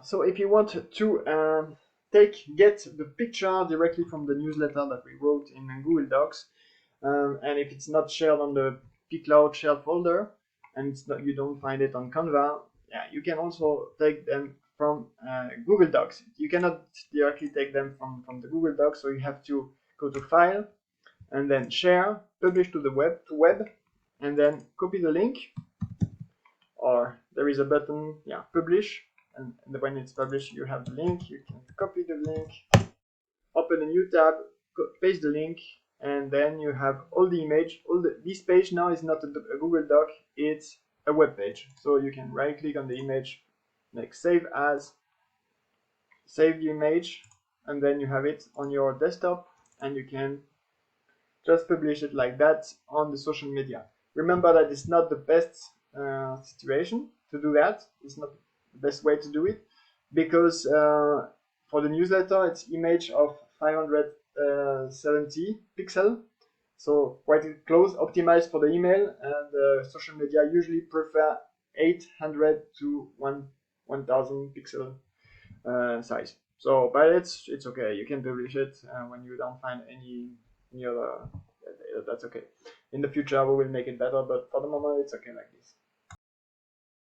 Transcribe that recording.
So if you want to get the picture directly from the newsletter that we wrote in Google Docs, and if it's not shared on the pCloud shared folder, and you don't find it on Canva, yeah, you can also take them from Google Docs. You cannot directly take them from the Google Docs, so you have to go to File, and then Share, Publish to the web, and then copy the link, or there is a button, yeah, Publish, and when it's published, you have the link. You can copy the link, open a new tab, paste the link, and then you have all the image. This page now is not a Google Doc, it's a web page. So you can right click on the image, make Save As, save the image, and then you have it on your desktop, and you can just publish it like that on the social media. Remember that it's not the best situation to do that. It's not the best way to do it, because for the newsletter it's image of 570 pixel, so quite close, optimized for the email, and social media usually prefer 800 to 1000 pixel size. So, but it's okay. You can publish it when you don't find any other. That's okay. In the future we will make it better, but for the moment it's okay like this.